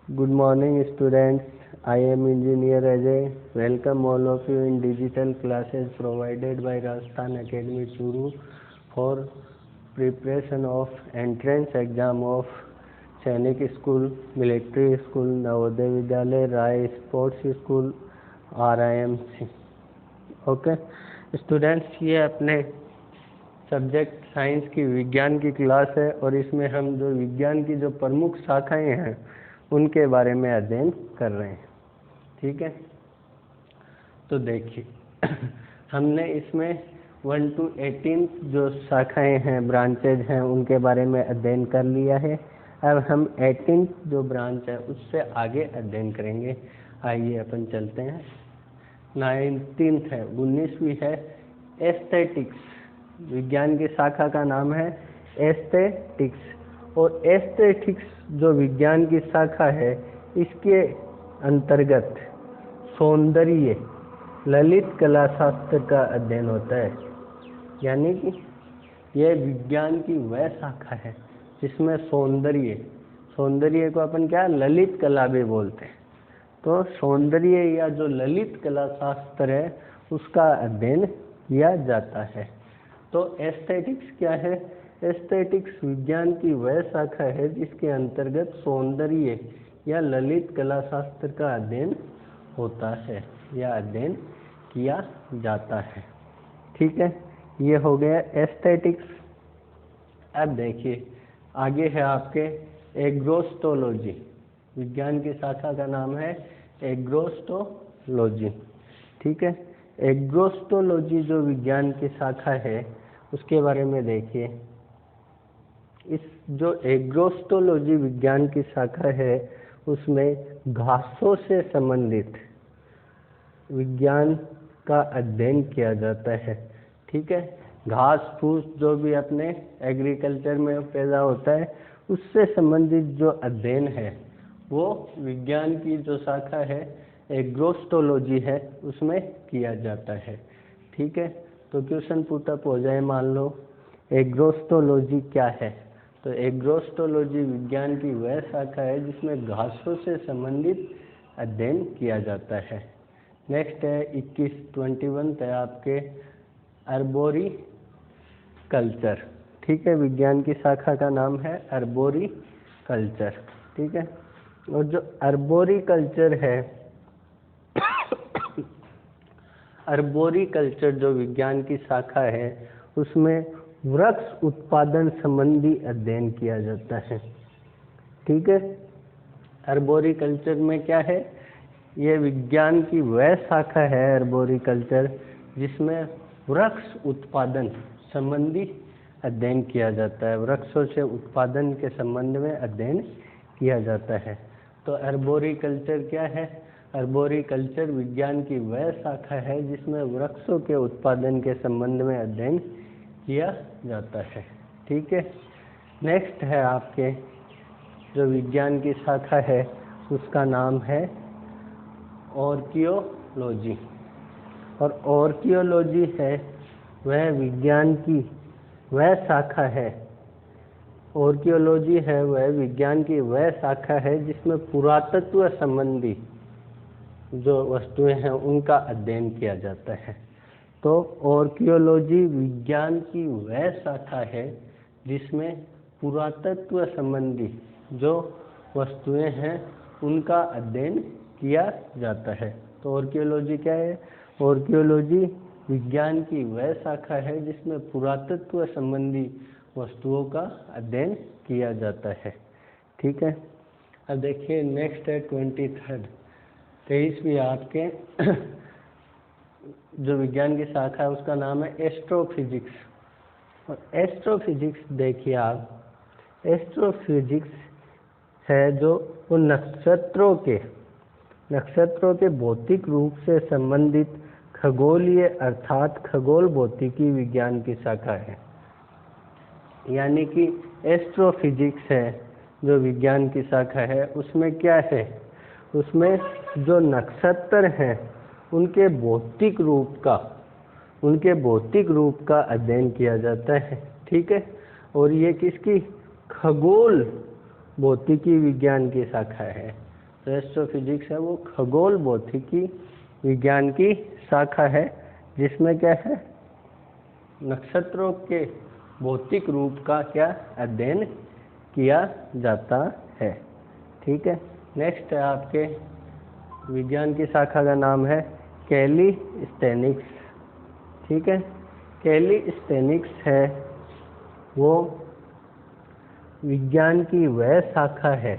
Good morning, students. I am Engineer Ajay. Welcome all of you in digital classes provided by Rajasthan Academy Churu for preparation of entrance exam of Sainik school, military school, Navodaya Vidyalaya, Rai sports school, RIMC। Okay students, ये अपने subject science की विज्ञान की class है और इसमें हम जो विज्ञान की जो प्रमुख शाखाएं हैं उनके बारे में अध्ययन कर रहे हैं। ठीक है, तो देखिए हमने इसमें 1 to 18 जो शाखाएं हैं, ब्रांचेज हैं, उनके बारे में अध्ययन कर लिया है। अब हम 18 जो ब्रांच है उससे आगे अध्ययन करेंगे। आइए अपन चलते हैं। 19th है, 19वीं है एस्थेटिक्स। विज्ञान की शाखा का नाम है एस्थेटिक्स। और एस्थेटिक्स जो विज्ञान की शाखा है इसके अंतर्गत सौंदर्य ललित कला शास्त्र का अध्ययन होता है। यानी कि यह विज्ञान की वह शाखा है जिसमें सौंदर्य को अपन क्या ललित कला भी बोलते हैं। तो सौंदर्य या जो ललित कला शास्त्र है उसका अध्ययन किया जाता है। तो एस्थेटिक्स क्या है? एस्थेटिक्स विज्ञान की वह शाखा है जिसके अंतर्गत सौंदर्य या ललित कला शास्त्र का अध्ययन होता है या अध्ययन किया जाता है। ठीक है, ये हो गया एस्थेटिक्स। अब देखिए आगे है आपके एग्रोस्टोलॉजी। विज्ञान की शाखा का नाम है एग्रोस्टोलॉजी। ठीक है, एग्रोस्टोलॉजी जो विज्ञान की शाखा है उसके बारे में देखिए। इस जो एग्रोस्टोलॉजी विज्ञान की शाखा है उसमें घासों से संबंधित विज्ञान का अध्ययन किया जाता है। ठीक है, घास फूस जो भी अपने एग्रीकल्चर में पैदा होता है उससे संबंधित जो अध्ययन है वो विज्ञान की जो शाखा है एग्रोस्टोलॉजी है उसमें किया जाता है। ठीक है, तो क्वेश्चन पुटअप हो जाए, मान लो एग्रोस्टोलॉजी क्या है। तो एग्रोस्टोलॉजी विज्ञान की वह शाखा है जिसमें घासों से संबंधित अध्ययन किया जाता है। नेक्स्ट है 21 है आपके अर्बोरी कल्चर। ठीक है, विज्ञान की शाखा का नाम है अर्बोरी कल्चर। ठीक है, और जो अर्बोरी कल्चर है अर्बोरी कल्चर जो विज्ञान की शाखा है उसमें वृक्ष उत्पादन संबंधी अध्ययन किया जाता है। ठीक है, अर्बोरी कल्चर में क्या है? ये विज्ञान की वह शाखा है अर्बोरी कल्चर जिसमें वृक्ष उत्पादन संबंधी अध्ययन किया जाता है। वृक्षों से उत्पादन के संबंध में अध्ययन किया जाता है। तो अर्बोरी कल्चर क्या है? अर्बोरी कल्चर विज्ञान की वह शाखा है जिसमें वृक्षों के उत्पादन के संबंध में अध्ययन किया जाता है। ठीक है, नेक्स्ट है आपके जो विज्ञान की शाखा है उसका नाम है आर्कियोलॉजी। और आर्कियोलॉजी है वह विज्ञान की वह शाखा है आर्कियोलॉजी है वह विज्ञान की वह शाखा है जिसमें पुरातत्व संबंधी जो वस्तुएं हैं उनका अध्ययन किया जाता है। तो आर्कियोलॉजी विज्ञान की वह शाखा है जिसमें पुरातत्व संबंधी जो वस्तुएं हैं उनका अध्ययन किया जाता है। तो आर्कियोलॉजी क्या है? आर्कियोलॉजी विज्ञान की वह शाखा है जिसमें पुरातत्व संबंधी वस्तुओं का अध्ययन किया जाता है। ठीक है, अब देखिए नेक्स्ट है 23वीं आपके जो विज्ञान की शाखा है उसका नाम है एस्ट्रोफिजिक्स। और एस्ट्रोफिजिक्स देखिए आप, एस्ट्रोफिजिक्स है जो वो नक्षत्रों के भौतिक रूप से संबंधित खगोलीय अर्थात खगोल भौतिकी विज्ञान की शाखा है। यानी कि एस्ट्रोफिजिक्स है जो विज्ञान की शाखा है उसमें क्या है? उसमें जो नक्षत्र हैं उनके भौतिक रूप का अध्ययन किया जाता है। ठीक है, और ये किसकी? खगोल भौतिकी विज्ञान की शाखा है। जो एस्ट्रोफिजिक्स है वो खगोल भौतिकी विज्ञान की शाखा है, जिसमें क्या है, नक्षत्रों के भौतिक रूप का क्या अध्ययन किया जाता है। ठीक है। नेक्स्ट है आपके विज्ञान की शाखा का नाम है कैलिस्थेनिक्स। ठीक है। कैलिस्थेनिक्स है वो विज्ञान की वह शाखा है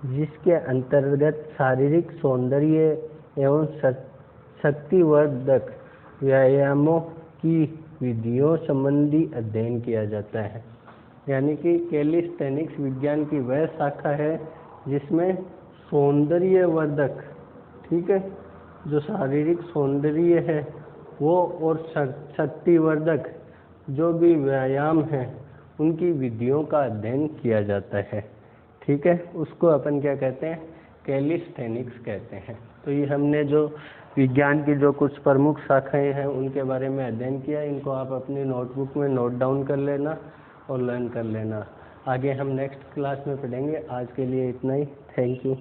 जिसके अंतर्गत शारीरिक सौंदर्य एवं शक्तिवर्धक व्यायामों की विधियों संबंधी अध्ययन किया जाता है। यानी कि कैलिस्थेनिक्स विज्ञान की वह शाखा है जिसमें सौंदर्यवर्धक, ठीक है, जो शारीरिक सौंदर्य है वो और शक्तिवर्धक जो भी व्यायाम है उनकी विधियों का अध्ययन किया जाता है। ठीक है। उसको अपन क्या कहते हैं, कैलिस्थेनिक्स कहते हैं। तो ये हमने जो विज्ञान की जो कुछ प्रमुख शाखाएं हैं उनके बारे में अध्ययन किया। इनको आप अपनी नोटबुक में नोट डाउन कर लेना और लर्न कर लेना। आगे हम नेक्स्ट क्लास में पढ़ेंगे। आज के लिए इतना ही। Thank you.